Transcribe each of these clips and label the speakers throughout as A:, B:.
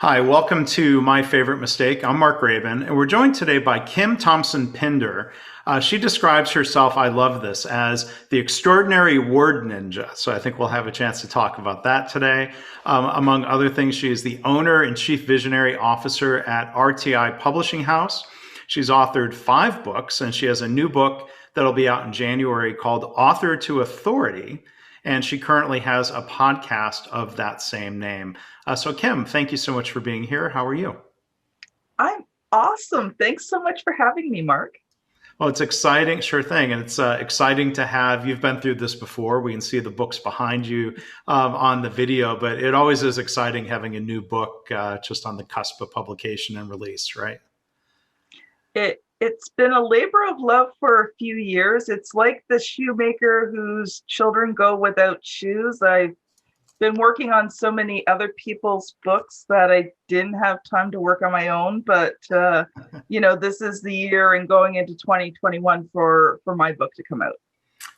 A: Hi, welcome to My Favorite Mistake. I'm Mark Graben, and we're joined today by Kim Thompson-Pinder. She describes herself, I love this, as the extraordinary word ninja. So I think we'll have a chance to talk about that today. Among other things, she is the owner and chief visionary officer at RTI Publishing House. She's authored 5 books, and she has a new book that'll be out in January called Author to Authority. And she currently has a podcast of that same name. So Kim, thank you so much for being here. How are you?
B: I'm awesome. Thanks so much for having me, Mark.
A: Well, it's exciting, sure thing. And it's exciting to have, you've been through this before. We can see the books behind you on the video, but it always is exciting having a new book just on the cusp of publication and release, right?
B: It's been a labor of love for a few years. It's like the shoemaker whose children go without shoes. I've been working on so many other people's books that I didn't have time to work on my own. But this is the year and going into 2021 for my book to come out.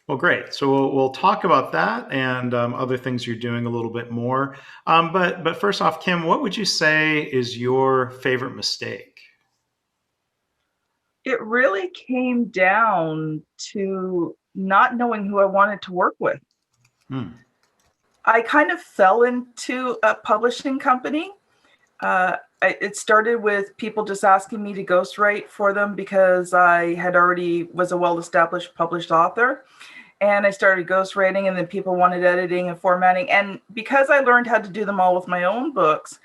A: Well, great. So we'll talk about that and other things you're doing a little bit more. But first off, Kim, what would you say is your favorite mistake?
B: It really came down to not knowing who I wanted to work with.
A: Hmm.
B: I kind of fell into a publishing company. It started with people just asking me to ghostwrite for them because I had already was a well-established published author. And I started ghostwriting, and then people wanted editing and formatting. And because I learned how to do them all with my own books,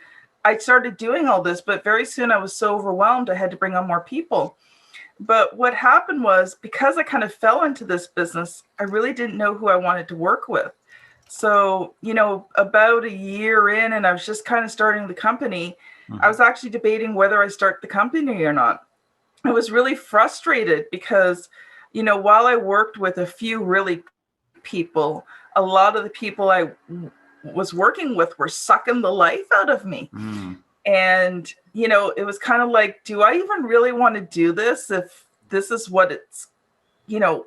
B: I started doing all this. But very soon I was so overwhelmed, I had to bring on more people. But what happened was, because I kind of fell into this business, I really didn't know who I wanted to work with. So, about a year in, and I was just kind of starting the company, I was actually debating whether I start the company or not. I was really frustrated because, while I worked with a few really people, a lot of the people I was working with were sucking the life out of me.
A: Mm.
B: And, it was kind of like, do I even really want to do this if this is what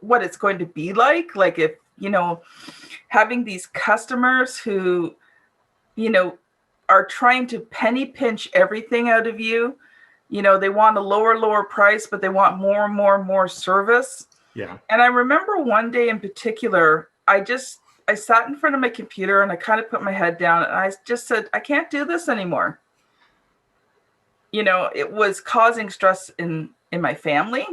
B: what it's going to be like? Like if, having these customers who, are trying to penny pinch everything out of you. They want a lower price, but they want more and more and more service.
A: Yeah.
B: And I remember one day in particular, I sat in front of my computer and I kind of put my head down and I just said, I can't do this anymore. It was causing stress in my family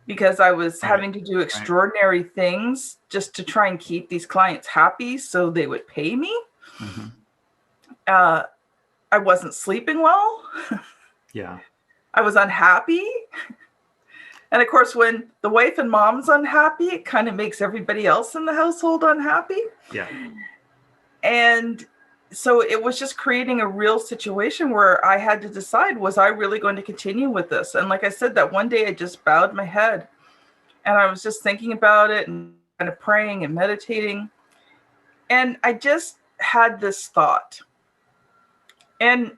B: because I was having to do extraordinary things just to try and keep these clients happy so they would pay me.
A: Mm-hmm.
B: I wasn't sleeping well.
A: Yeah.
B: I was unhappy. And of course, when the wife and mom's unhappy, it kind of makes everybody else in the household unhappy.
A: Yeah.
B: And so it was just creating a real situation where I had to decide, was I really going to continue with this? And like I said, that one day I just bowed my head and I was just thinking about it and kind of praying and meditating. And I just had this thought. And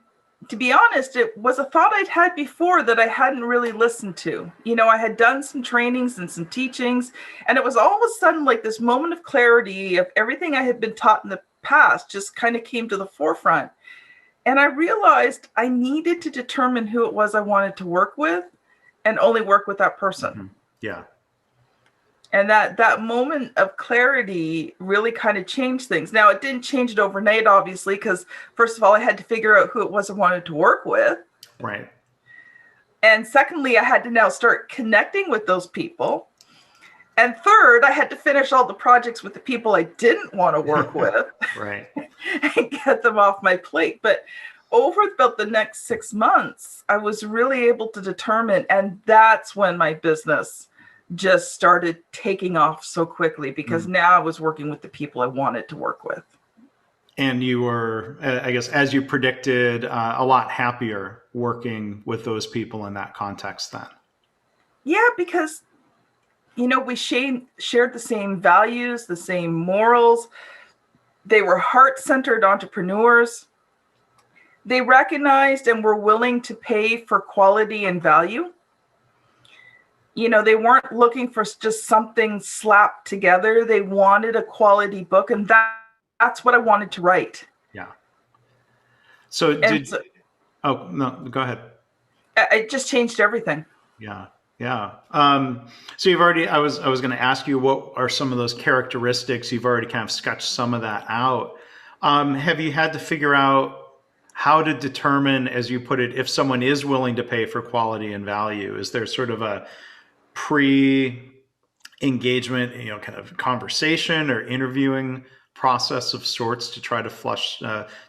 B: to be honest, it was a thought I'd had before that I hadn't really listened to. I had done some trainings and some teachings, and it was all of a sudden like this moment of clarity of everything I had been taught in the past just kind of came to the forefront. And I realized I needed to determine who it was I wanted to work with and only work with that person.
A: Mm-hmm. Yeah.
B: And that moment of clarity really kind of changed things. Now, it didn't change it overnight, obviously, because first of all, I had to figure out who it was I wanted to work with.
A: Right.
B: And secondly, I had to now start connecting with those people. And third, I had to finish all the projects with the people I didn't want to work with.
A: Right.
B: And get them off my plate. But over about the next 6 months, I was really able to determine, and that's when my business just started taking off so quickly because now I was working with the people I wanted to work with.
A: And you were, I guess, as you predicted, a lot happier working with those people in that context then.
B: Yeah, because, we shared the same values, the same morals. They were heart-centered entrepreneurs. They recognized and were willing to pay for quality and value. They weren't looking for just something slapped together. They wanted a quality book, and that's what I wanted to write.
A: Yeah. So
B: And
A: did,
B: so
A: oh, no, go ahead.
B: it just changed everything.
A: Yeah. Yeah. So you've already, I was going to ask you, what are some of those characteristics? You've already kind of sketched some of that out. Have you had to figure out how to determine, as you put it, if someone is willing to pay for quality and value? Is there sort of a pre-engagement, kind of conversation or interviewing process of sorts to try to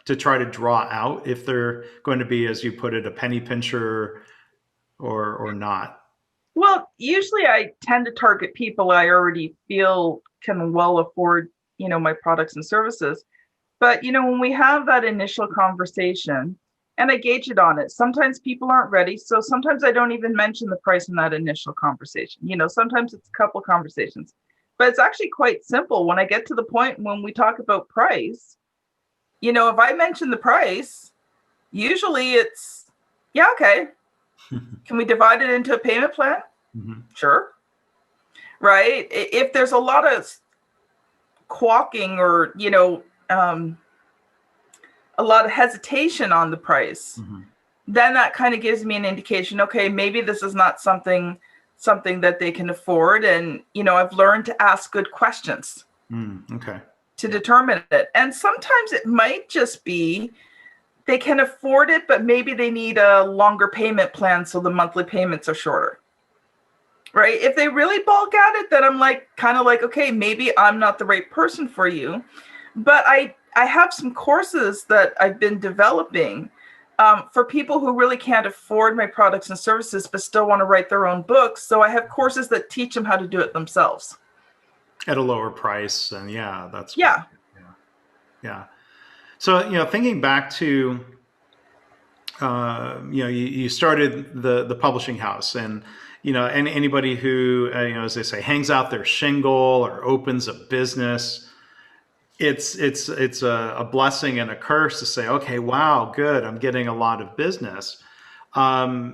A: to try to draw out if they're going to be, as you put it, a penny pincher or not?
B: Well, usually I tend to target people I already feel can well afford, my products and services. But, when we have that initial conversation and I gauge it on it, sometimes people aren't ready. So sometimes I don't even mention the price in that initial conversation. Sometimes it's a couple conversations, but it's actually quite simple. When I get to the point when we talk about price, if I mention the price, usually it's, yeah, okay. Can we divide it into a payment plan?
A: Mm-hmm.
B: Sure. Right. If there's a lot of quawking or, a lot of hesitation on the price,
A: Mm-hmm.
B: then that kind of gives me an indication, okay, maybe this is not something that they can afford. And, I've learned to ask good questions
A: Okay.
B: to determine it. And sometimes it might just be they can afford it, but maybe they need a longer payment plan so the monthly payments are shorter. Right? If they really bulk at it, then I'm kind of like, okay, maybe I'm not the right person for you. But I have some courses that I've been developing for people who really can't afford my products and services, but still want to write their own books. So I have courses that teach them how to do it themselves.
A: At a lower price. And yeah, that's great.
B: Yeah.
A: Yeah. Yeah. So, thinking back to, you started the publishing house, and, and anybody who, as they say, hangs out their shingle or opens a business, it's a blessing and a curse to say, okay, wow, good, I'm getting a lot of business. I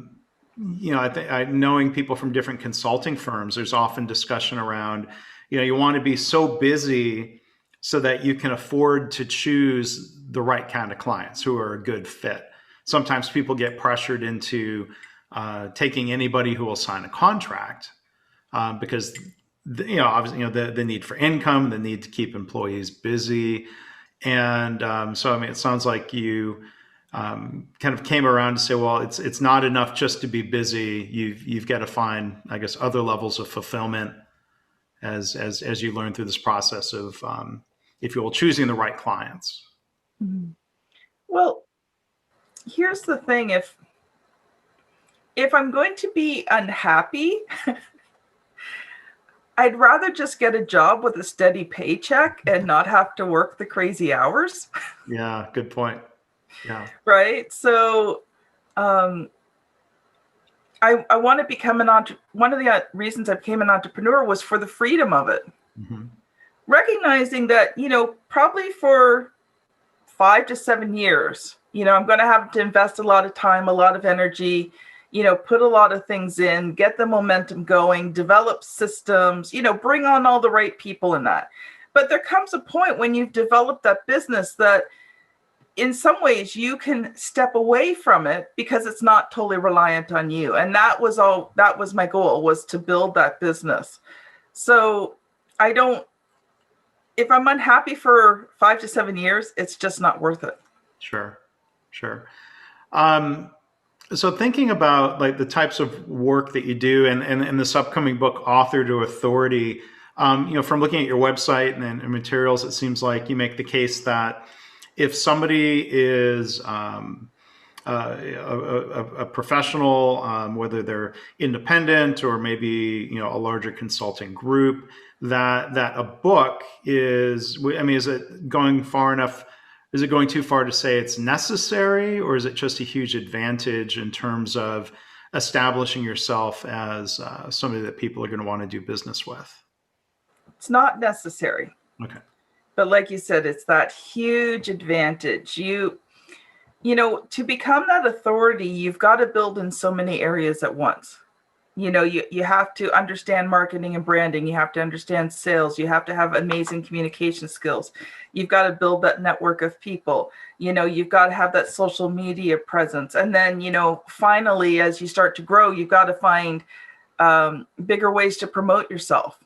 A: think knowing people from different consulting firms, there's often discussion around, you want to be so busy so that you can afford to choose the right kind of clients who are a good fit. Sometimes people get pressured into taking anybody who will sign a contract because obviously, the need for income, the need to keep employees busy, and so I mean, it sounds like you kind of came around to say, well, it's not enough just to be busy. You've got to find, I guess, other levels of fulfillment as you learn through this process of, if you will, choosing the right clients.
B: Mhm. Well, here's the thing. If I'm going to be unhappy, I'd rather just get a job with a steady paycheck and not have to work the crazy hours.
A: Yeah, good point. Yeah.
B: Right. So I want to become one of the reasons I became an entrepreneur was for the freedom of it.
A: Mm-hmm.
B: Recognizing that, probably for 5 to 7 years, I'm going to have to invest a lot of time, a lot of energy, put a lot of things in, get the momentum going, develop systems, bring on all the right people in that. But there comes a point when you've developed that business that in some ways you can step away from it because it's not totally reliant on you. And that was my goal, was to build that business. So if I'm unhappy for 5 to 7 years, it's just not worth it.
A: Sure. So thinking about like the types of work that you do, and this upcoming book, Author to Authority, from looking at your website and materials, it seems like you make the case that if somebody is a professional, whether they're independent or maybe a larger consulting group, that a book is, I mean, is it going far enough? Is it going too far to say it's necessary, or is it just a huge advantage in terms of establishing yourself as somebody that people are going to want to do business with?
B: It's not necessary.
A: Okay.
B: But like you said, it's that huge advantage. To become that authority, you've got to build in so many areas at once. You have to understand marketing and branding. You have to understand sales. You have to have amazing communication skills. You've got to build that network of people. You've got to have that social media presence. And then, finally, as you start to grow, you've got to find bigger ways to promote yourself,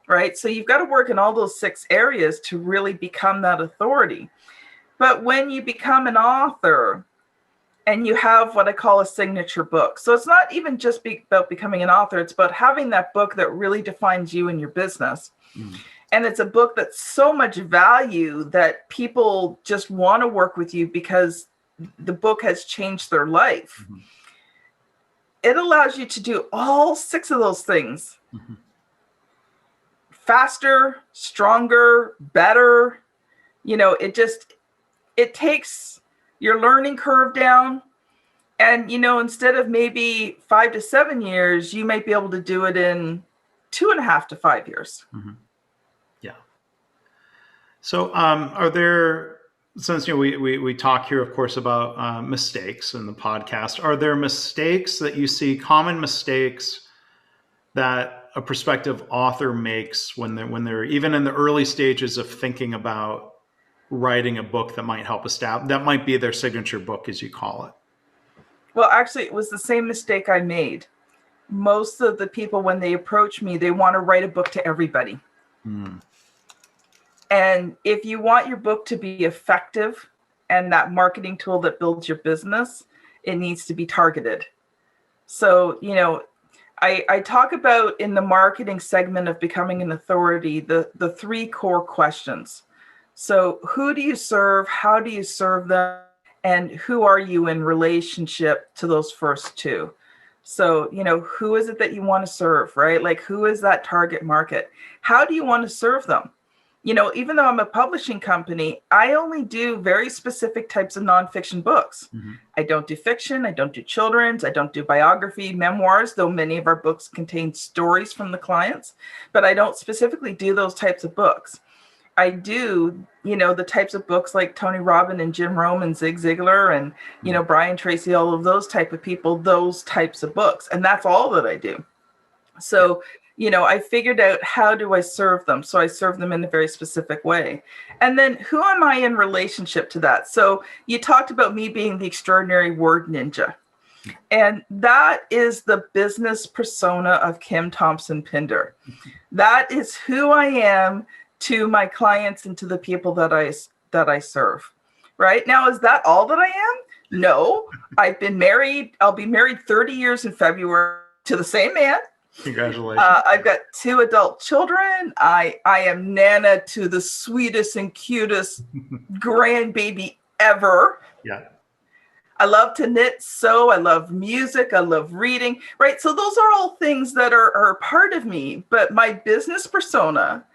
B: right? So you've got to work in all those 6 areas to really become that authority. But when you become an author, and you have what I call a signature book. So it's not even just about becoming an author. It's about having that book that really defines you and your business. Mm. And it's a book that's so much value that people just want to work with you because the book has changed their life. Mm-hmm. It allows you to do all 6 of those things. Mm-hmm. Faster, stronger, better. It takes your learning curve down. And, instead of maybe 5 to 7 years, you might be able to do it in 2.5 to 5 years.
A: Mm-hmm. Yeah. So are there, since we talk here, of course, about mistakes in the podcast, are there mistakes that you see, common mistakes that a prospective author makes when they're even in the early stages of thinking about writing a book that might help establish, that might be their signature book, as you call it?
B: Well, actually, it was the same mistake I made. Most of the people, when they approach me, they want to write a book to everybody. Mm. And if you want your book to be effective and that marketing tool that builds your business, it needs to be targeted. So, I talk about in the marketing segment of becoming an authority, the 3 core questions. So who do you serve? How do you serve them? And who are you in relationship to those first 2? So, who is it that you want to serve, right? Like, who is that target market? How do you want to serve them? Even though I'm a publishing company, I only do very specific types of nonfiction books. Mm-hmm. I don't do fiction. I don't do children's. I don't do biography, memoirs, though many of our books contain stories from the clients. But I don't specifically do those types of books. I do, the types of books like Tony Robbins and Jim Rohn and Zig Ziglar and, Brian Tracy, all of those type of people, those types of books. And that's all that I do. So, I figured out, how do I serve them? So I serve them in a very specific way. And then who am I in relationship to that? So you talked about me being the extraordinary word ninja. And that is the business persona of Kim Thompson-Pinder. That is who I am to my clients and to the people that I serve. Right now, is that all that I am? No, I've been married. I'll be married 30 years in February to the same man.
A: Congratulations.
B: I've got 2 adult children. I am Nana to the sweetest and cutest grandbaby ever.
A: Yeah.
B: I love to knit, sew. I love music. I love reading. Right. So those are all things that are part of me. But my business persona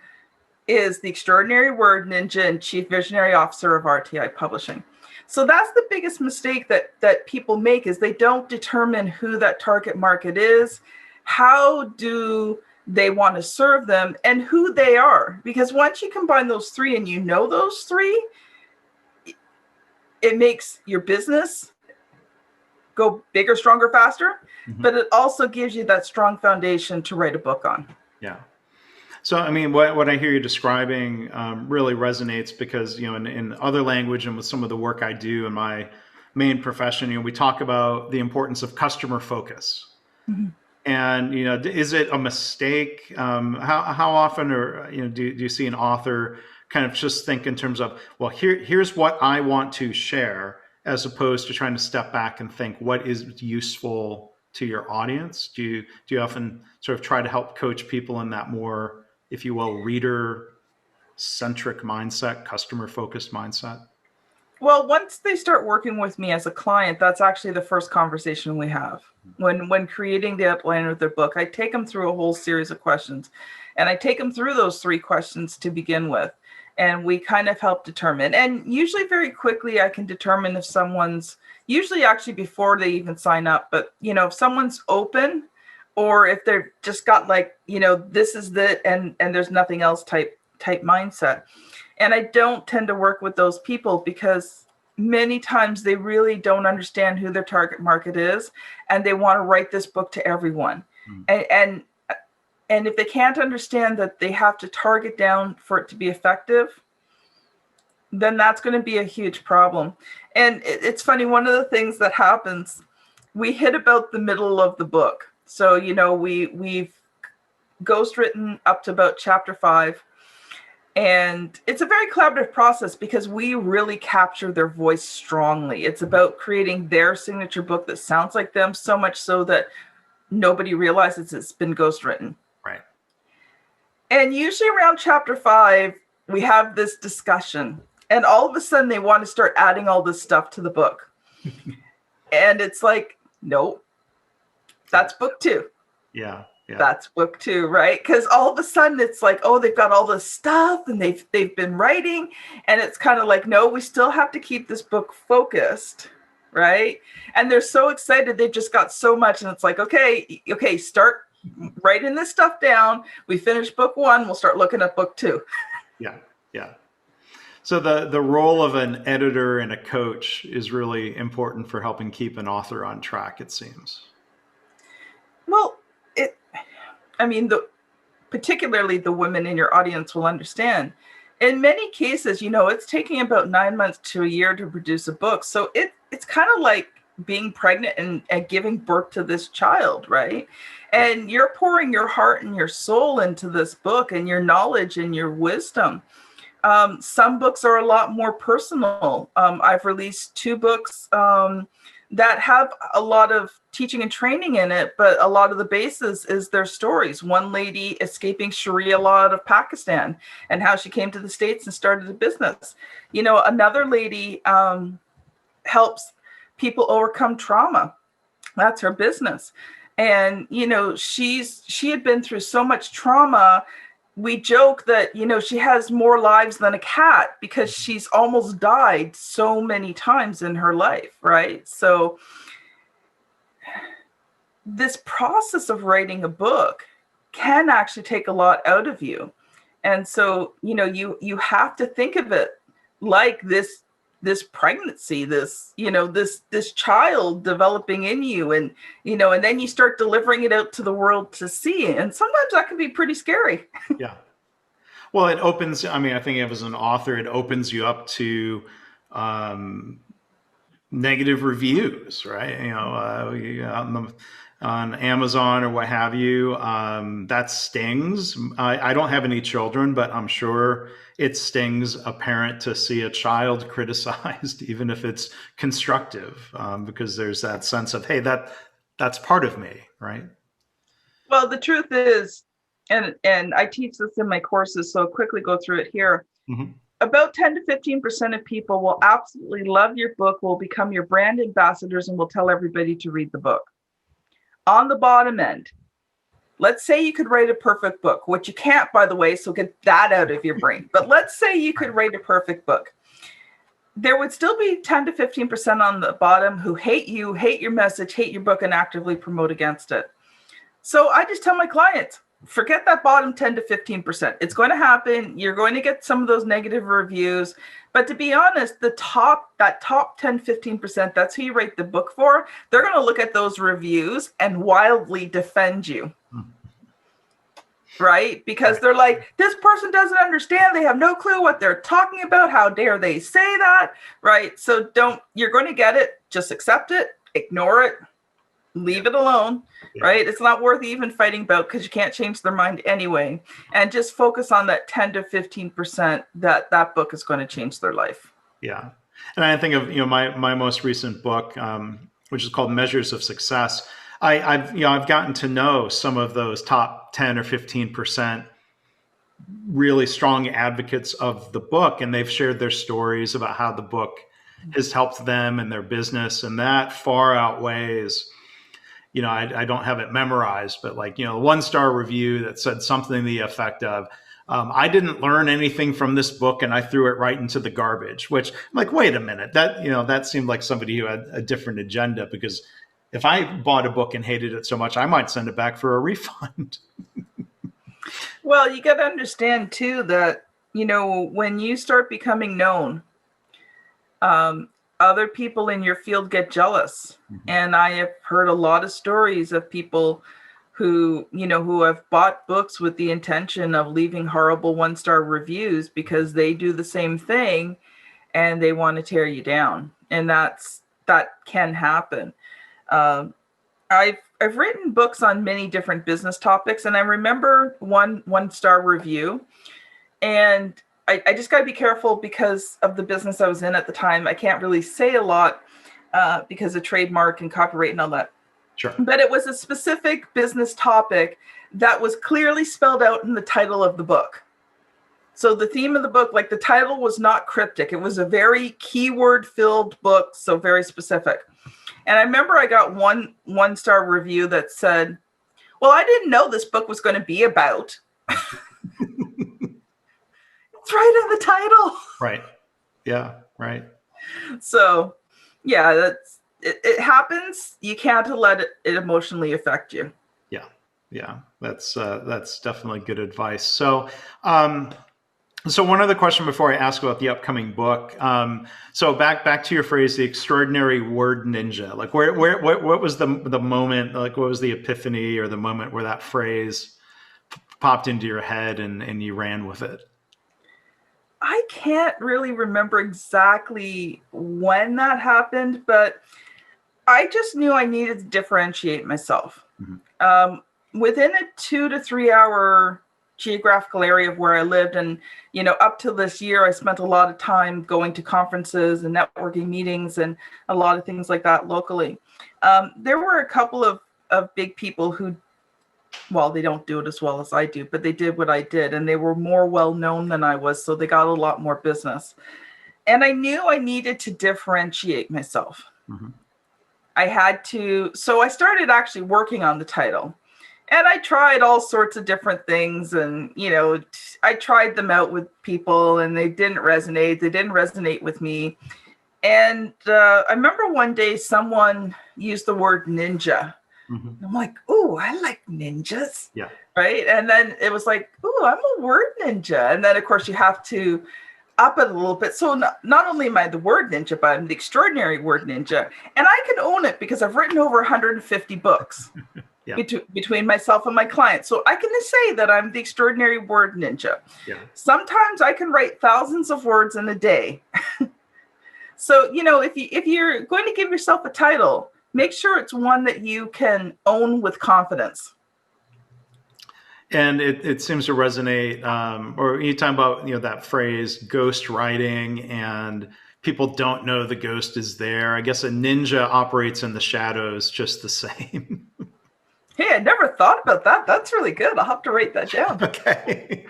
B: is the extraordinary word ninja and chief visionary officer of RTI Publishing. So that's the biggest mistake that people make, is they don't determine who that target market is, how do they want to serve them, and who they are. Because once you combine those 3 and those 3, it makes your business go bigger, stronger, faster, but it also gives you that strong foundation to write a book on.
A: Yeah. So, I mean, what I hear you describing really resonates because, in other language and with some of the work I do in my main profession, we talk about the importance of customer focus. Mm-hmm. And, is it a mistake? How often do you see an author kind of just think in terms of, well, here's what I want to share, as opposed to trying to step back and think what is useful to your audience? Do you often sort of try to help coach people in that more, if you will, reader-centric mindset, customer-focused mindset?
B: Well, once they start working with me as a client, that's actually the first conversation we have. When creating the outline of their book, I take them through a whole series of questions. And I take them through those 3 questions to begin with. And we kind of help determine. And usually very quickly, I can determine if someone's, usually actually before they even sign up, but, if someone's open, or if they've just got like, this is it and there's nothing else type mindset. And I don't tend to work with those people because many times they really don't understand who their target market is, and they want to write this book to everyone.
A: Mm.
B: And if they can't understand that they have to target down for it to be effective, then that's going to be a huge problem. And it's funny, one of the things that happens, we hit about the middle of the book. So, we've ghostwritten up to about chapter 5. And it's a very collaborative process because we really capture their voice strongly. It's about creating their signature book that sounds like them, so much so that nobody realizes it's been ghostwritten.
A: Right.
B: And usually around chapter 5, we have this discussion. And all of a sudden, they want to start adding all this stuff to the book. And it's like, nope, that's book 2.
A: Yeah. Yeah.
B: That's book 2, right? Because all of a sudden, it's like, oh, they've got all this stuff and they've been writing. And it's kind of like, no, we still have to keep this book focused, right? And they're so excited. They've just got so much. And it's like, okay, start writing this stuff down. We finish book 1. We'll start looking at book 2.
A: Yeah. Yeah. So the role of an editor and a coach is really important for helping keep an author on track, it seems.
B: Well, particularly the women in your audience will understand. In many cases, it's taking about 9 months to a year to produce a book. So it's kind of like being pregnant and giving birth to this child, right? And you're pouring your heart and your soul into this book and your knowledge and your wisdom. Some books are a lot more personal. I've released 2 books that have a lot of teaching and training in it, but a lot of the basis is their stories. One lady escaping Sharia law out of Pakistan and how she came to the States and started a business. Another lady helps people overcome trauma. That's her business. And, she had been through so much trauma. We joke that, she has more lives than a cat because she's almost died so many times in her life, right? So this process of writing a book can actually take a lot out of you. And so, you have to think of it like this pregnancy, this child developing in you, and and then you start delivering it out to the world to see. And sometimes that can be pretty scary.
A: Yeah. Well, it opens, I think as an author, it opens you up to negative reviews, right? On Amazon or what have you, that stings. I don't have any children, but I'm sure it stings a parent to see a child criticized, even if it's constructive, because there's that sense of, hey, that's part of me, right?
B: Well, the truth is, and I teach this in my courses, so I'll quickly go through it here. Mm-hmm. About 10 to 15% of people will absolutely love your book, will become your brand ambassadors, and will tell everybody to read the book. On the bottom end, let's say you could write a perfect book, which you can't, by the way, so get that out of your brain. But let's say you could write a perfect book. There would still be 10 to 15% on the bottom who hate you, hate your message, hate your book, and actively promote against it. So I just tell my clients, forget that bottom 10 to 15%. It's going to happen. You're going to get some of those negative reviews. But to be honest, that top 10, 15%, that's who you write the book for. They're going to look at those reviews and wildly defend you. Right? Because they're like, this person doesn't understand. They have no clue what they're talking about. How dare they say that? Right? So you're going to get it. Just accept it. Ignore it. Leave it alone, right? It's not worth even fighting about because you can't change their mind anyway. And just focus on that 10 to 15% that book is going to change their life.
A: Yeah. And I think of, my most recent book, which is called Measures of Success. I've gotten to know some of those top 10 or 15% really strong advocates of the book, and they've shared their stories about how the book has helped them and their business, and that far outweighs, I don't have it memorized, but 1-star review that said something to the effect of, I didn't learn anything from this book and I threw it right into the garbage, which I'm like, wait a minute, that seemed like somebody who had a different agenda, because if I bought a book and hated it so much, I might send it back for a refund.
B: Well, you got to understand too that, when you start becoming known, other people in your field get jealous. Mm-hmm. And I have heard a lot of stories of people who have bought books with the intention of leaving horrible 1-star reviews because they do the same thing and they want to tear you down. And that can happen. I've written books on many different business topics, and I remember one-star review, and I just got to be careful because of the business I was in at the time. I can't really say a lot because of trademark and copyright and all that.
A: Sure.
B: But it was a specific business topic that was clearly spelled out in the title of the book. So the theme of the book, like the title was not cryptic. It was a very keyword-filled book, so very specific. And I remember I got one-star review that said, well, I didn't know this book was going to be about. It's right in the title.
A: Right. Yeah, right.
B: So, yeah, it happens. You can't let it emotionally affect you.
A: Yeah. That's definitely good advice. So, so one other question before I ask about the upcoming book. So back to your phrase, the extraordinary word ninja. Like what was the moment? Like what was the epiphany or the moment where that phrase popped into your head and you ran with it?
B: I can't really remember exactly when that happened, but I just knew I needed to differentiate myself. Mm-hmm. Within a 2 to 3 hour geographical area of where I lived, and up to this year, I spent a lot of time going to conferences and networking meetings and a lot of things like that locally. There were a couple of big people who, well, they don't do it as well as I do, but they did what I did, and they were more well known than I was, so they got a lot more business. And I knew I needed to differentiate myself. Mm-hmm. So I started actually working on the title. And I tried all sorts of different things, and, I tried them out with people, and they didn't resonate. They didn't resonate with me. And I remember one day someone used the word ninja. Mm-hmm. I'm like, ooh, I like ninjas. Yeah. Right. And then it was like, ooh, I'm a word ninja. And then, of course, you have to up it a little bit. So not only am I the word ninja, but I'm the extraordinary word ninja. And I can own it because I've written over 150 books. Yeah. Between myself and my clients. So I can say that I'm the extraordinary word ninja. Yeah. Sometimes I can write thousands of words in a day. So, if you're going to give yourself a title, make sure it's one that you can own with confidence.
A: And it seems to resonate, or you talk about, that phrase, ghost writing, and people don't know the ghost is there. I guess a ninja operates in the shadows just the same.
B: Hey, I never thought about that. That's really good. I'll have to write that down.
A: Okay.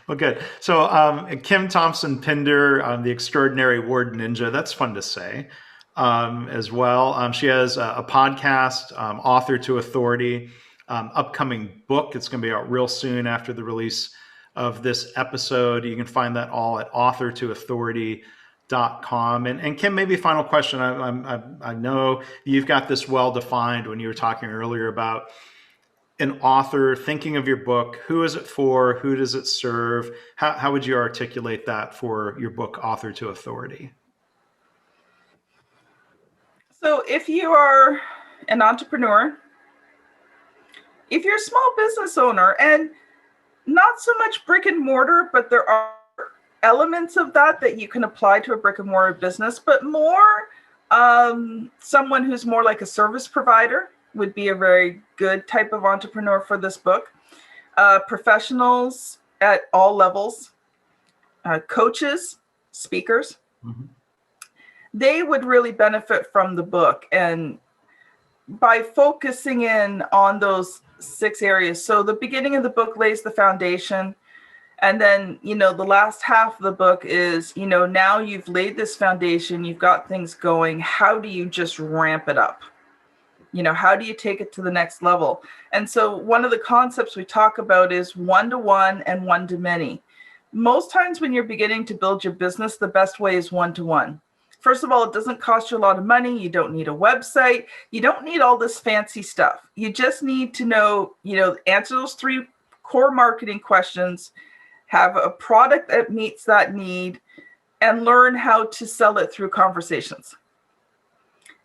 A: Well, good. So Kim Thompson-Pinder, the extraordinary word ninja, that's fun to say as well. She has a podcast, Author to Authority, upcoming book. It's going to be out real soon after the release of this episode. You can find that all at authortoauthority.com. And Kim, maybe final question. I know you've got this well defined when you were talking earlier about an author thinking of your book. Who is it for? Who does it serve? How would you articulate that for your book, Author to Authority?
B: So if you are an entrepreneur, if you're a small business owner, and not so much brick and mortar, but there are elements of that you can apply to a brick and mortar business, but more someone who's more like a service provider would be a very good type of entrepreneur for this book. Professionals at all levels, coaches, speakers, mm-hmm. They would really benefit from the book. And by focusing in on those 6 areas, so the beginning of the book lays the foundation. And then, the last half of the book is, now you've laid this foundation, you've got things going. How do you just ramp it up? How do you take it to the next level? And so one of the concepts we talk about is one-to-one and one-to-many. Most times when you're beginning to build your business, the best way is one-to-one. First of all, it doesn't cost you a lot of money. You don't need a website. You don't need all this fancy stuff. You just need to know, answer those 3 core marketing questions, have a product that meets that need, and learn how to sell it through conversations.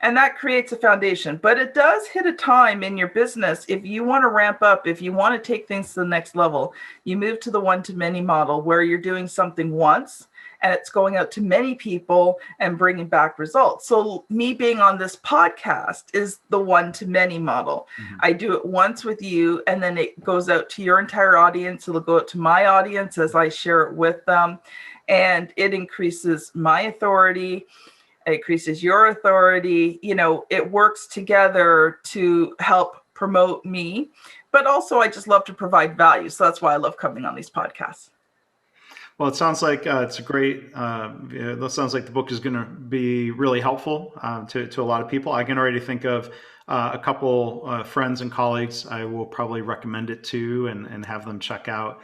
B: And that creates a foundation. But it does hit a time in your business. If you want to ramp up, if you want to take things to the next level, you move to the one-to-many model where you're doing something once and it's going out to many people and bringing back results. So me being on this podcast is the one-to-many model. Mm-hmm. I do it once with you, and then it goes out to your entire audience. It'll go out to my audience as I share it with them. And it increases my authority. It increases your authority. You know, it works together to help promote me, but also I just love to provide value. So that's why I love coming on these podcasts.
A: Well, it sounds like it's a great, it sounds like the book is going to be really helpful to a lot of people. I can already think of a couple friends and colleagues I will probably recommend it to and have them check out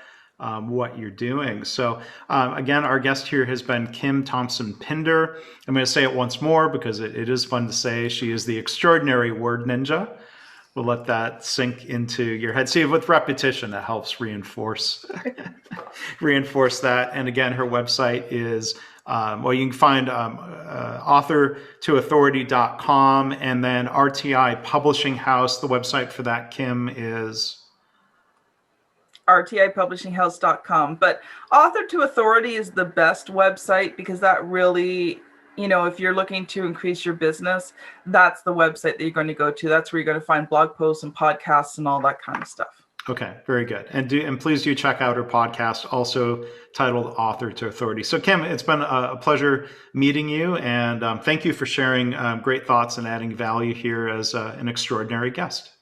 A: what you're doing. So again, our guest here has been Kim Thompson-Pinder. I'm going to say it once more because it is fun to say. She is the extraordinary word ninja. We'll let that sink into your head. See, with repetition, that helps reinforce that. And again, her website is, well, you can find authortoauthority.com, and then RTI Publishing House. The website for that, Kim, is
B: RTIPublishingHouse.com. But Author to Authority is the best website because that really, you know, if you're looking to increase your business, that's the website that you're going to go to. That's where you're going to find blog posts and podcasts and all that kind of stuff.
A: Okay, very good. And please do check out her podcast, also titled Author to Authority. So Kim, it's been a pleasure meeting you, and thank you for sharing great thoughts and adding value here as an extraordinary guest.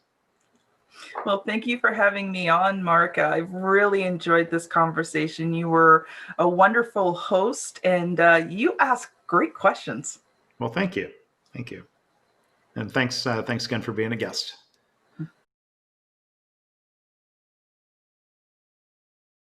B: Well, thank you for having me on, Mark. I've really enjoyed this conversation. You were a wonderful host, and you asked great questions.
A: Well, thank you. Thank you. And thanks again for being a guest.